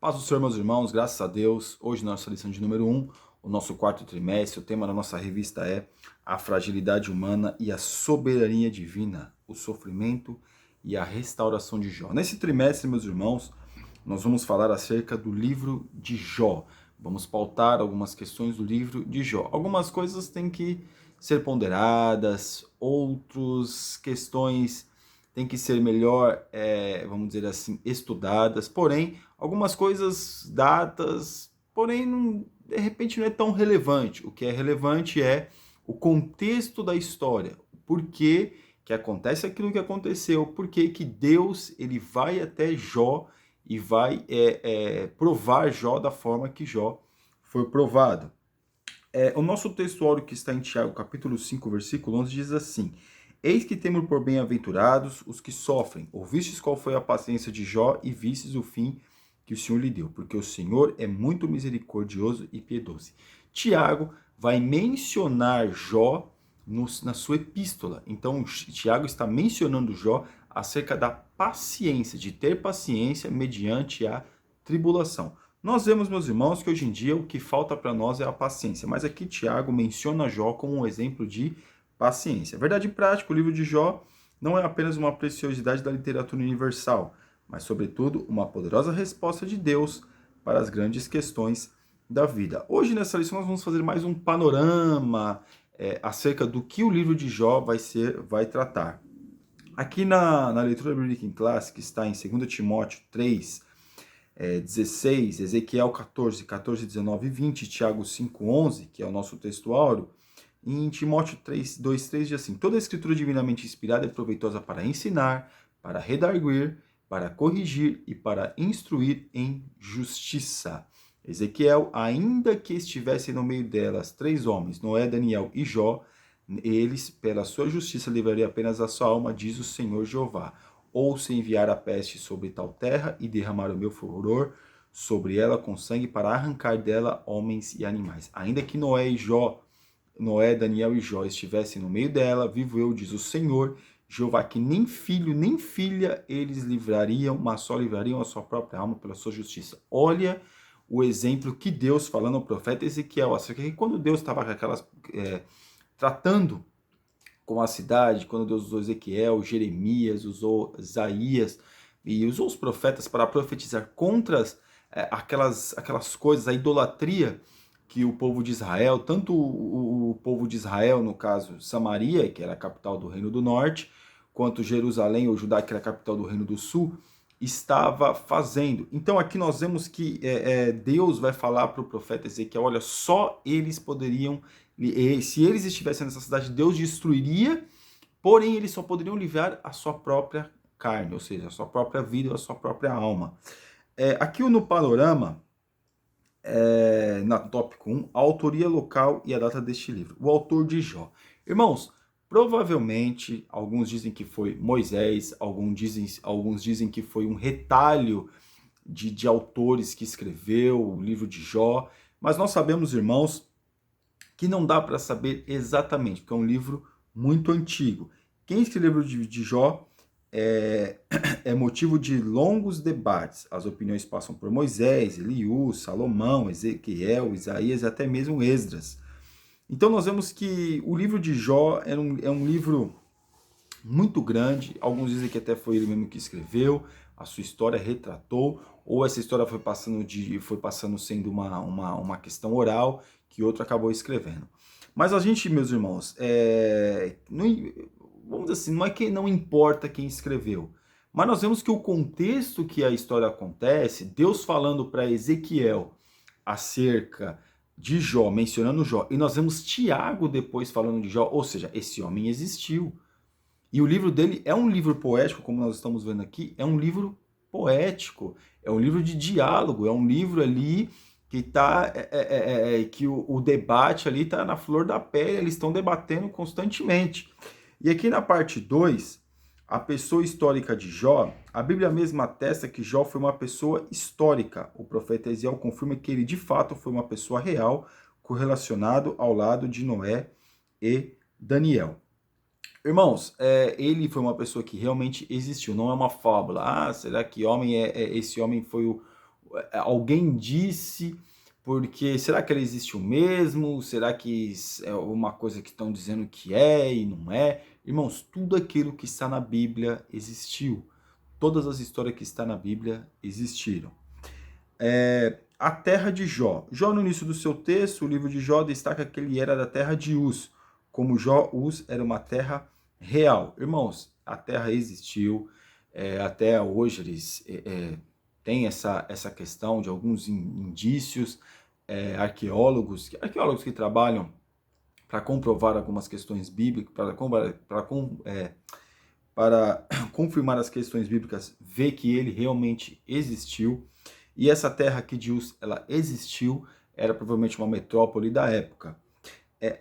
Paz do Senhor, meus irmãos, graças a Deus. Hoje, nossa lição de número 1, o nosso quarto trimestre. O tema da nossa revista é a fragilidade humana e a soberania divina, o sofrimento e a restauração de Jó. Nesse trimestre, meus irmãos, nós vamos falar acerca do livro de Jó. Vamos pautar algumas questões do livro de Jó. Algumas coisas têm que ser ponderadas, outras questões têm que ser melhor, vamos dizer assim, estudadas. Porém, algumas coisas datas, porém, de repente não é tão relevante. O que é relevante é o contexto da história, o porquê que acontece aquilo que aconteceu, porquê que Deus ele vai até Jó e vai provar Jó da forma que Jó foi provado. O nosso textuário que está em Tiago, capítulo 5, versículo 11, diz assim: Eis que temos por bem-aventurados os que sofrem. Ouvistes qual foi a paciência de Jó e vistes o fim que o Senhor lhe deu, porque o Senhor é muito misericordioso e piedoso. Tiago vai mencionar Jó na sua epístola. Então, Tiago está mencionando Jó acerca da paciência, de ter paciência mediante a tribulação. Nós vemos, meus irmãos, que hoje em dia o que falta para nós é a paciência, mas aqui Tiago menciona Jó como um exemplo de paciência. Verdade prática, o livro de Jó não é apenas uma preciosidade da literatura universal, mas, sobretudo, uma poderosa resposta de Deus para as grandes questões da vida. Hoje, nessa lição, nós vamos fazer mais um panorama acerca do que o livro de Jó vai tratar. Aqui na leitura bíblica em classe, que está em 2 Timóteo 3, 16, Ezequiel 14, 14, 19 e 20, Tiago 5, 11, que é o nosso textuário, em Timóteo 3, 2, 3 diz assim: Toda a escritura divinamente inspirada é proveitosa para ensinar, para redarguir, para corrigir e para instruir em justiça. Ezequiel, ainda que estivessem no meio delas 3 homens, Noé, Daniel e Jó, eles, pela sua justiça, livrariam apenas a sua alma, diz o Senhor Jeová. Ou se enviar a peste sobre tal terra e derramar o meu furor sobre ela com sangue para arrancar dela homens e animais. Ainda que Noé, Daniel e Jó estivessem no meio dela, vivo eu, diz o Senhor Jeová, que nem filho nem filha eles livrariam, mas só livrariam a sua própria alma pela sua justiça. Olha o exemplo que Deus falando ao profeta Ezequiel, acerca que quando Deus estava com tratando com a cidade, quando Deus usou Ezequiel, Jeremias, usou Isaías e usou os profetas para profetizar contra aquelas coisas, a idolatria que o povo de Israel, tanto o povo de Israel, no caso Samaria, que era a capital do Reino do Norte, quanto Jerusalém ou Judá, que era a capital do Reino do Sul, estava fazendo. Então aqui nós vemos que Deus vai falar para o profeta Ezequiel, olha, só eles poderiam, se eles estivessem nessa cidade, Deus destruiria, porém eles só poderiam livrar a sua própria carne, ou seja, a sua própria vida, a sua própria alma. Aqui no panorama, na tópico 1, a autoria local e a data deste livro. O autor de Jó. Irmãos, provavelmente, alguns dizem que foi Moisés, alguns dizem que foi um retalho de autores que escreveu o livro de Jó, mas nós sabemos, irmãos, que não dá para saber exatamente, porque é um livro muito antigo. Quem escreveu o livro de Jó é motivo de longos debates. As opiniões passam por Moisés, Eliú, Salomão, Ezequiel, Isaías e até mesmo Esdras. Então nós vemos que o livro de Jó é um livro muito grande. Alguns dizem que até foi ele mesmo que escreveu, a sua história retratou, ou essa história foi passando sendo uma questão oral que outro acabou escrevendo. Mas a gente, meus irmãos, não, vamos dizer assim, não é que não importa quem escreveu, mas nós vemos que o contexto que a história acontece, Deus falando para Ezequiel acerca de Jó, mencionando Jó, e nós vemos Tiago depois falando de Jó, ou seja, esse homem existiu. E o livro dele é um livro poético, como nós estamos vendo aqui, é um livro poético, é um livro de diálogo, é um livro ali que tá que o debate ali está na flor da pele, eles estão debatendo constantemente. E aqui na parte 2, a pessoa histórica de Jó, a Bíblia mesma atesta que Jó foi uma pessoa histórica. O profeta Ezequiel confirma que ele de fato foi uma pessoa real, correlacionado ao lado de Noé e Daniel. Irmãos, ele foi uma pessoa que realmente existiu, não é uma fábula. Ah, será que esse homem foi alguém disse, porque será que ele existiu mesmo? Será que é uma coisa que estão dizendo que é e não é? Irmãos, tudo aquilo que está na Bíblia existiu. Todas as histórias que estão na Bíblia existiram. A terra de Jó. Jó, no início do seu texto, o livro de Jó destaca que ele era da terra de Uz. Como Jó, Uz era uma terra real. Irmãos, a terra existiu. Até hoje eles têm essa questão de alguns indícios, arqueólogos que trabalham para comprovar algumas questões bíblicas, para confirmar as questões bíblicas, ver que ele realmente existiu. E essa terra aqui de Uz, ela existiu, era provavelmente uma metrópole da época.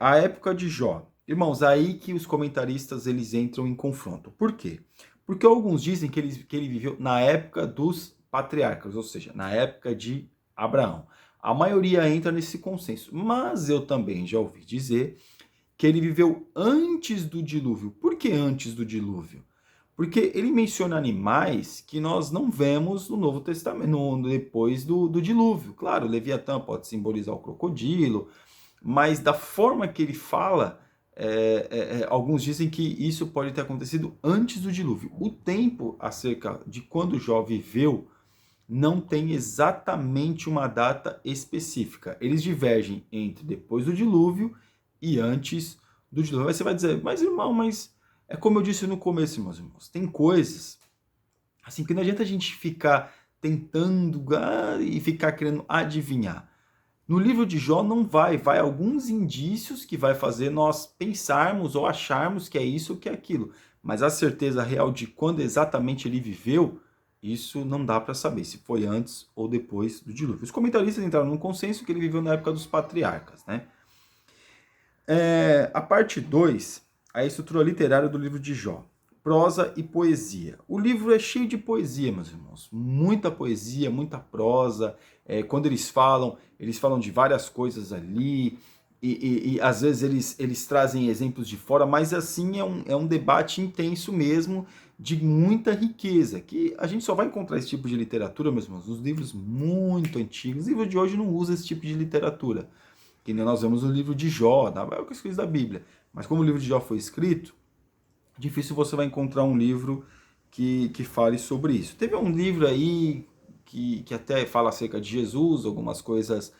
A época de Jó. Irmãos, aí que os comentaristas eles entram em confronto. Por quê? Porque alguns dizem que ele viveu na época dos patriarcas, ou seja, na época de Abraão. A maioria entra nesse consenso, mas eu também já ouvi dizer que ele viveu antes do dilúvio. Por que antes do dilúvio? Porque ele menciona animais que nós não vemos no Novo Testamento, depois do dilúvio. Claro, o Leviatã pode simbolizar o crocodilo, mas da forma que ele fala, alguns dizem que isso pode ter acontecido antes do dilúvio. O tempo acerca de quando Jó viveu não tem exatamente uma data específica. Eles divergem entre depois do dilúvio e antes do dilúvio. Aí você vai dizer, mas irmão, é como eu disse no começo, meus irmãos, tem coisas assim que não adianta a gente ficar tentando e ficar querendo adivinhar. No livro de Jó não vai alguns indícios que vai fazer nós pensarmos ou acharmos que é isso ou que é aquilo. Mas a certeza real de quando exatamente ele viveu, isso não dá para saber, se foi antes ou depois do dilúvio. Os comentaristas entraram num consenso que ele viveu na época dos patriarcas, né? A parte 2, a estrutura literária do livro de Jó. Prosa e poesia. O livro é cheio de poesia, meus irmãos. Muita poesia, muita prosa. Quando eles falam de várias coisas ali. E às vezes eles trazem exemplos de fora, mas assim é um debate intenso mesmo, de muita riqueza. Que a gente só vai encontrar esse tipo de literatura, meus irmãos, nos livros muito antigos. O livro de hoje não usa esse tipo de literatura. Que nem nós vemos no livro de Jó, das coisas da Bíblia. Mas como o livro de Jó foi escrito, difícil você vai encontrar um livro que fale sobre isso. Teve um livro aí que até fala acerca de Jesus, algumas coisas,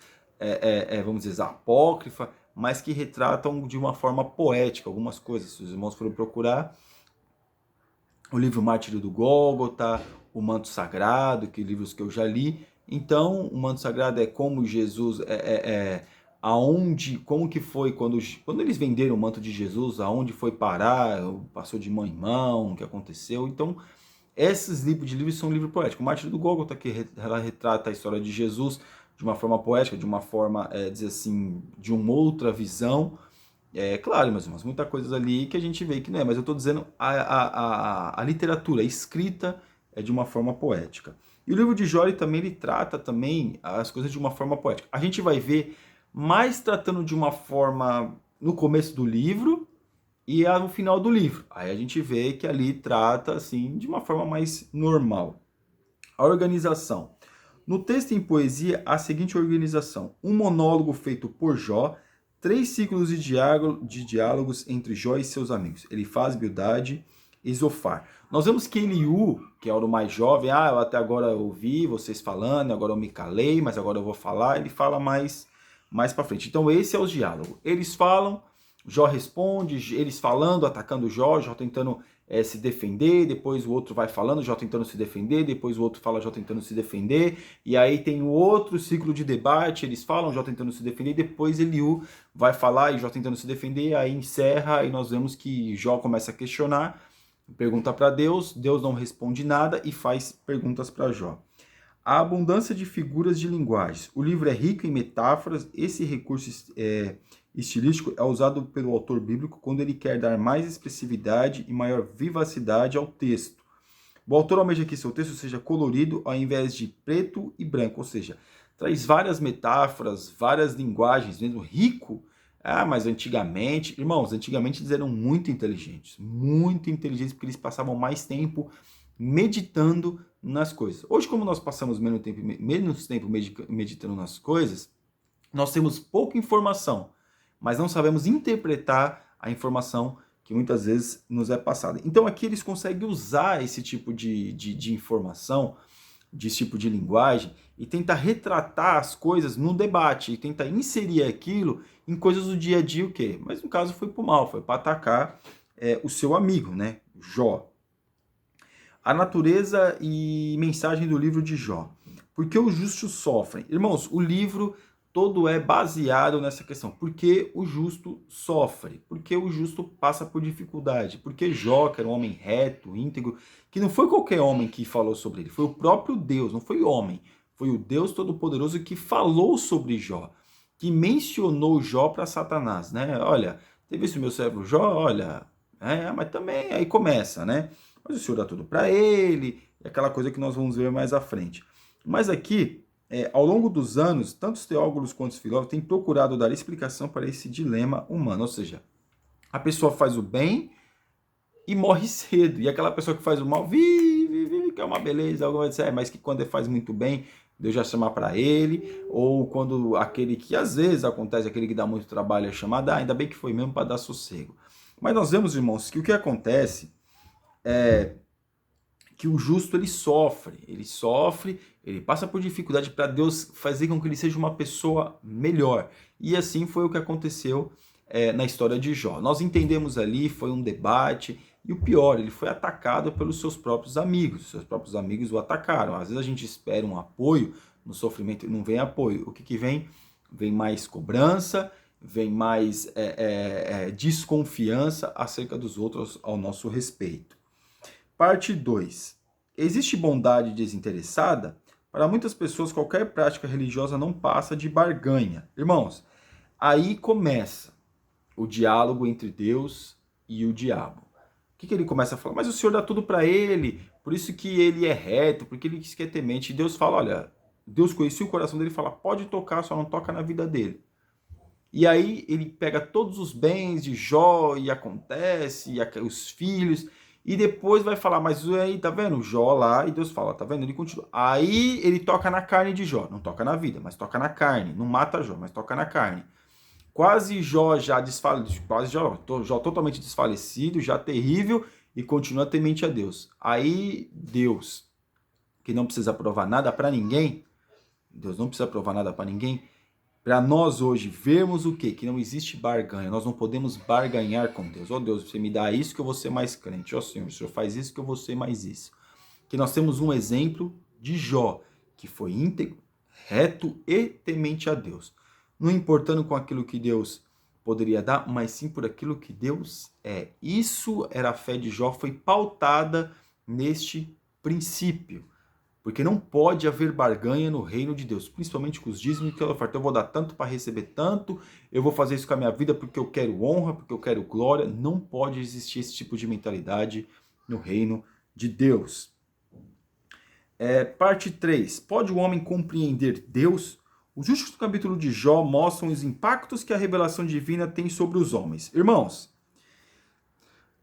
vamos dizer, apócrifa, mas que retratam de uma forma poética algumas coisas. Se os irmãos forem procurar, o livro Mártire do Gólgota, o Manto Sagrado, que livros que eu já li. Então, o Manto Sagrado é como Jesus como que foi quando eles venderam o manto de Jesus, aonde foi parar, passou de mão em mão, o que aconteceu. Então, esses livros são livros poéticos. O Mártir do Gólgota, que ela retrata a história de Jesus de uma forma poética, de uma forma, dizer assim, de uma outra visão. Claro, meus irmãos, muita coisa ali que a gente vê que não é, mas eu estou dizendo a literatura, a escrita é de uma forma poética. E o livro de Jó também ele trata também as coisas de uma forma poética. A gente vai ver mais tratando de uma forma no começo do livro e no final do livro. Aí a gente vê que ali trata assim de uma forma mais normal. A organização. No texto em poesia, a seguinte organização: um monólogo feito por Jó, 3 ciclos de diálogos entre Jó e seus amigos, Elifaz, Bildade e Zofar. Nós vemos que Eliú, que era o mais jovem, eu até agora ouvi vocês falando, agora eu me calei, mas agora eu vou falar, ele fala mais para frente. Então esse é o diálogo. Eles falam, Jó responde, eles falando, atacando Jó tentando se defender, depois o outro vai falando, Jó tentando se defender, depois o outro fala, Jó tentando se defender, e aí tem o outro ciclo de debate, eles falam, Jó tentando se defender, depois Eliú vai falar e Jó tentando se defender, aí encerra e nós vemos que Jó começa a questionar, pergunta para Deus, Deus não responde nada e faz perguntas para Jó. A abundância de figuras de linguagens. O livro é rico em metáforas. Esse recurso estilístico é usado pelo autor bíblico quando ele quer dar mais expressividade e maior vivacidade ao texto. O autor almeja que seu texto seja colorido ao invés de preto e branco, ou seja, traz várias metáforas, várias linguagens, mesmo rico. Mas antigamente, irmãos, eles eram muito inteligentes porque eles passavam mais tempo meditando nas coisas. Hoje, como nós passamos menos tempo meditando nas coisas, nós temos pouca informação, mas não sabemos interpretar a informação que muitas vezes nos é passada. Então aqui eles conseguem usar esse tipo de informação, desse tipo de linguagem, e tentar retratar as coisas num debate, e tentar inserir aquilo em coisas do dia a dia, o quê? Mas no caso foi para o mal, foi para atacar o seu amigo, né? Jó. A natureza e mensagem do livro de Jó. Por que os justos sofrem? Irmãos, o livro todo é baseado nessa questão. Por que o justo sofre? Por que o justo passa por dificuldade? Porque Jó, que era um homem reto, íntegro, que não foi qualquer homem que falou sobre ele, foi o próprio Deus, não foi homem. Foi o Deus Todo-Poderoso que falou sobre Jó, que mencionou Jó para Satanás, né? Olha, teve esse meu servo Jó, olha, mas também aí começa, né? Mas o Senhor dá tudo para ele, é aquela coisa que nós vamos ver mais à frente. Mas aqui, ao longo dos anos, tanto os teólogos quanto os filósofos têm procurado dar explicação para esse dilema humano, ou seja, a pessoa faz o bem e morre cedo, e aquela pessoa que faz o mal vive, que é uma beleza, alguma coisa assim, mas que quando ele faz muito bem, Deus já chama para ele, ou quando aquele que às vezes acontece, aquele que dá muito trabalho é chamado, ainda bem que foi mesmo para dar sossego. Mas nós vemos, irmãos, que o que acontece é que o justo ele sofre, ele passa por dificuldade para Deus fazer com que ele seja uma pessoa melhor. E assim foi o que aconteceu na história de Jó. Nós entendemos ali, foi um debate, e o pior, ele foi atacado pelos seus próprios amigos. Seus próprios amigos o atacaram. Às vezes a gente espera um apoio no sofrimento e não vem apoio. O que vem? Vem mais cobrança, vem mais desconfiança acerca dos outros ao nosso respeito. Parte 2. Existe bondade desinteressada? Para muitas pessoas, qualquer prática religiosa não passa de barganha. Irmãos, aí começa o diálogo entre Deus e o diabo. O que ele começa a falar? Mas o Senhor dá tudo para ele, por isso que ele é reto, porque ele quer ter mente. E Deus fala, olha, Deus conhecia o coração dele e fala, pode tocar, só não toca na vida dele. E aí ele pega todos os bens de Jó e acontece, e os filhos, e depois vai falar, mas aí, tá vendo? Jó lá, e Deus fala, tá vendo? Ele continua. Aí ele toca na carne de Jó, não toca na vida, mas toca na carne, não mata Jó, mas toca na carne. Quase Jó já desfalecido, Jó totalmente desfalecido, já terrível, e continua temente a Deus. Aí Deus, que não precisa provar nada para ninguém, Deus não precisa provar nada para ninguém, para nós hoje vermos o quê? Que não existe barganha, nós não podemos barganhar com Deus. Ó Deus, você me dá isso que eu vou ser mais crente. Ó Senhor, o Senhor faz isso que eu vou ser mais isso. Que nós temos um exemplo de Jó, que foi íntegro, reto e temente a Deus. Não importando com aquilo que Deus poderia dar, mas sim por aquilo que Deus é. Isso era a fé de Jó, foi pautada neste princípio. Porque não pode haver barganha no reino de Deus, principalmente com os dízimos que ela oferta. Eu vou dar tanto para receber tanto, eu vou fazer isso com a minha vida porque eu quero honra, porque eu quero glória. Não pode existir esse tipo de mentalidade no reino de Deus. Parte 3. Pode o homem compreender Deus? Os últimos capítulos de Jó mostram os impactos que a revelação divina tem sobre os homens. Irmãos,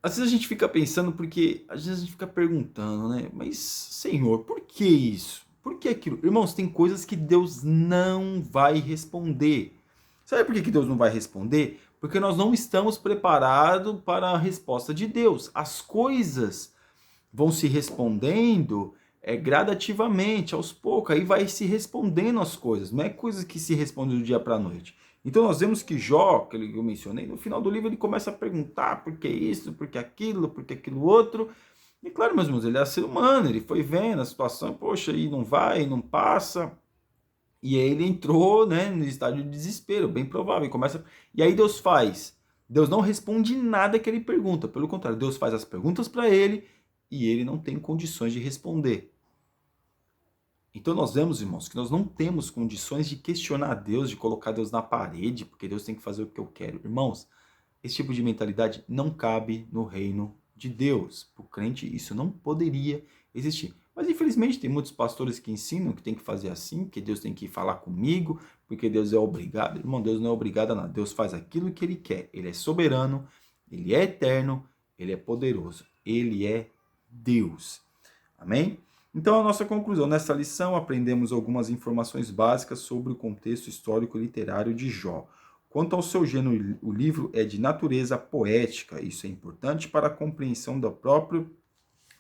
às vezes a gente fica pensando, porque às vezes a gente fica perguntando, né? Mas, Senhor, por que isso? Por que aquilo? Irmãos, tem coisas que Deus não vai responder. Sabe por que Deus não vai responder? Porque nós não estamos preparados para a resposta de Deus. As coisas vão se respondendo gradativamente, aos poucos. Aí vai se respondendo as coisas. Não é coisa que se responde do dia para a noite. Então nós vemos que Jó, que eu mencionei, no final do livro ele começa a perguntar por que isso, por que aquilo outro. E claro, meus irmãos, ele é ser humano, ele foi vendo a situação, poxa, aí não vai, não passa. E aí ele entrou, né, no estágio de desespero, bem provável. E aí Deus não responde nada que ele pergunta. Pelo contrário, Deus faz as perguntas para ele e ele não tem condições de responder. Então nós vemos, irmãos, que nós não temos condições de questionar Deus, de colocar Deus na parede, porque Deus tem que fazer o que eu quero. Irmãos, esse tipo de mentalidade não cabe no reino de Deus. Para o crente isso não poderia existir. Mas infelizmente tem muitos pastores que ensinam que tem que fazer assim, que Deus tem que falar comigo, porque Deus é obrigado. Irmão, Deus não é obrigado a nada. Deus faz aquilo que Ele quer. Ele é soberano, Ele é eterno, Ele é poderoso. Ele é Deus. Amém? Então, a nossa conclusão. Nessa lição, aprendemos algumas informações básicas sobre o contexto histórico e literário de Jó. Quanto ao seu gênero, o livro é de natureza poética. Isso é importante para a compreensão da própria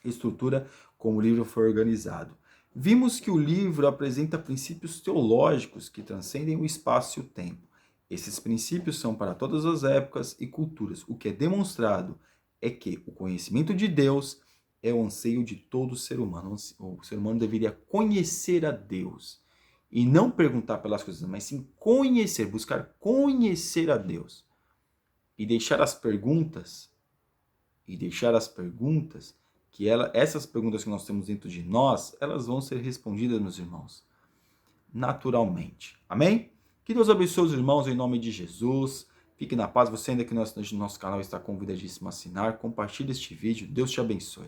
estrutura como o livro foi organizado. Vimos que o livro apresenta princípios teológicos que transcendem o espaço e o tempo. Esses princípios são para todas as épocas e culturas. O que é demonstrado é que o conhecimento de Deus é o anseio de todo ser humano. O ser humano deveria conhecer a Deus e não perguntar pelas coisas, mas sim conhecer, buscar conhecer a Deus e deixar as perguntas que essas perguntas que nós temos dentro de nós, elas vão ser respondidas, meus irmãos, naturalmente. Amém? Que Deus abençoe os irmãos em nome de Jesus. Fique na paz. Você ainda que no nosso canal está convidadíssimo a assinar. Compartilhe este vídeo. Deus te abençoe.